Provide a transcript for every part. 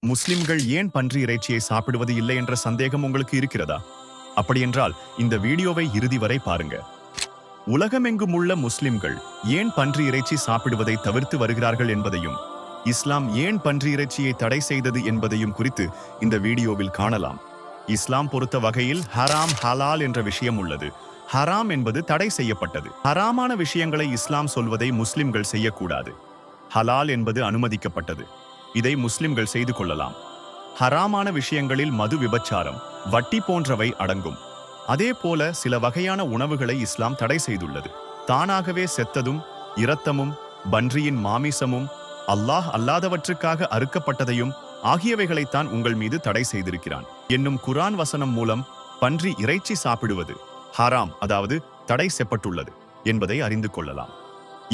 முஸ்லிம்கள் ஏன் பன்றி இறைச்சியை சாப்பிடுவது இல்லை என்ற சந்தேகம் உங்களுக்கு இருக்கிறதா? அப்படியென்றால் இந்த வீடியோவை இறுதி வரை பாருங்க. உலகமெங்கும் உள்ள முஸ்லிம்கள் ஏன் பன்றி இறைச்சி சாப்பிடுவதை தவிர்த்து வருகிறார்கள் என்பதையும், இஸ்லாம் ஏன் பன்றி இறைச்சியை தடை செய்தது என்பதையும் குறித்து இந்த வீடியோவில் காணலாம். இஸ்லாம் பொறுத்த வகையில் ஹராம் ஹலால் என்ற விஷயம் உள்ளது. ஹராம் என்பது தடை செய்யப்பட்டது. ஹராமான விஷயங்களை இஸ்லாம் சொல்வதை முஸ்லிம்கள் செய்யக்கூடாது. ஹலால் என்பது அனுமதிக்கப்பட்டது. இதை முஸ்லிம்கள் செய்து கொள்ளலாம். ஹராமான விஷயங்களில் மது, விபச்சாரம், வட்டி போன்றவை அடங்கும். அதே போல சில வகையான உணவுகளை இஸ்லாம் தடை செய்துள்ளது. தானாகவே செத்ததும், இரத்தமும், பன்றியின் மாமிசமும், அல்லாஹ் அல்லாதவற்றுக்காக அறுக்கப்பட்டதையும் ஆகியவைகளைத்தான் உங்கள் மீது தடை செய்திருக்கிறான் என்னும் குர்ஆன் வசனம் மூலம் பன்றி இறைச்சி சாப்பிடுவது ஹராம், அதாவது தடை செய்யப்பட்டுள்ளது என்பதை அறிந்து கொள்ளலாம்.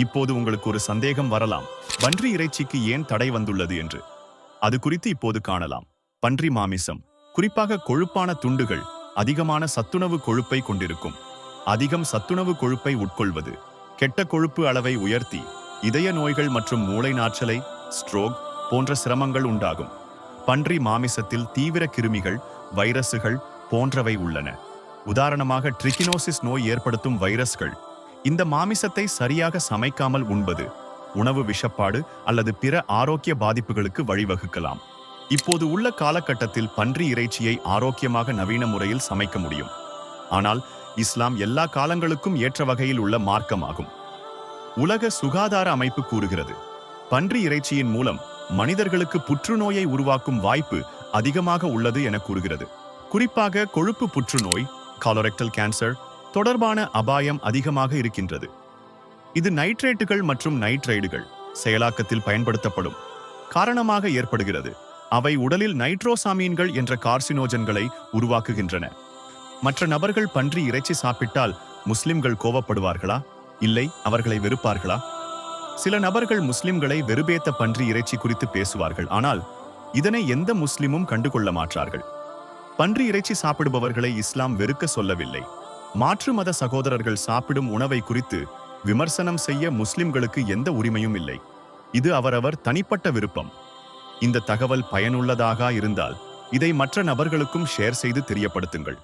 இப்போது உங்களுக்கு ஒரு சந்தேகம் வரலாம், பன்றி இறைச்சிக்கு ஏன் தடை வந்துள்ளது என்று. அது குறித்து இப்போது காணலாம். பன்றி மாமிசம், குறிப்பாக கொழுப்பான துண்டுகள், அதிகமான சத்துணவு கொழுப்பை கொண்டிருக்கும். அதிகம் சத்துணவு கொழுப்பை உட்கொள்வது கெட்ட கொழுப்பு அளவை உயர்த்தி இதய நோய்கள் மற்றும் மூளை நாற்றலை, ஸ்ட்ரோக் போன்ற சிரமங்கள் உண்டாகும். பன்றி மாமிசத்தில் தீவிர கிருமிகள், வைரசுகள் போன்றவை உள்ளன. உதாரணமாக ட்ரிகினோசிஸ் நோய் ஏற்படுத்தும் வைரஸ்கள். இந்த மாமிசத்தை சரியாக சமைக்காமல் உண்பது உணவு விஷப்பாடு அல்லது பிற ஆரோக்கிய பாதிப்புகளுக்கு வழிவகுக்கலாம். இப்போது உள்ள காலகட்டத்தில் பன்றி இறைச்சியை ஆரோக்கியமாக நவீன முறையில் சமைக்க முடியும். ஆனால் இஸ்லாம் எல்லா காலங்களுக்கும் ஏற்ற வகையில் உள்ள மார்க்கமாகும். உலக சுகாதார அமைப்பு கூறுகிறது, பன்றி இறைச்சியின் மூலம் மனிதர்களுக்கு புற்றுநோயை உருவாக்கும் வாய்ப்பு அதிகமாக உள்ளது என கூறுகிறது. குறிப்பாக கொழுப்பு புற்றுநோய், காலோரெக்டல் கேன்சர் தொடர்பான அபாயம் அதிகமாக இருக்கின்றது. இது நைட்ரேட்டுகள் மற்றும் நைட்ரைடுகள் செயலாக்கத்தில் பயன்படுத்தப்படும் காரணமாக ஏற்படுகிறது. அவை உடலில் நைட்ரோசாமீன்கள் என்ற கார்சினோஜன்களை உருவாக்குகின்றன. மற்ற நபர்கள் பன்றி இறைச்சி சாப்பிட்டால் முஸ்லிம்கள் கோபப்படுவார்களா? இல்லை, அவர்களை வெறுப்பார்களா? சில நபர்கள் முஸ்லிம்களை வெறுபேத்த பன்றி இறைச்சி குறித்து பேசுவார்கள். ஆனால் இதனை எந்த முஸ்லிமும் கண்டுகொள்ள மாட்டார்கள். பன்றி இறைச்சி சாப்பிடுபவர்களை இஸ்லாம் வெறுக்க சொல்லவில்லை. மாற்று மத சகோதரர்கள் சாப்பிடும் உணவை குறித்து விமர்சனம் செய்ய முஸ்லிம்களுக்கு எந்த உரிமையும் இல்லை. இது அவரவர் தனிப்பட்ட விருப்பம். இந்த தகவல் பயனுள்ளதாக இருந்தால் இதை மற்ற நபர்களுக்கும் ஷேர் செய்து தெரியப்படுத்துங்கள்.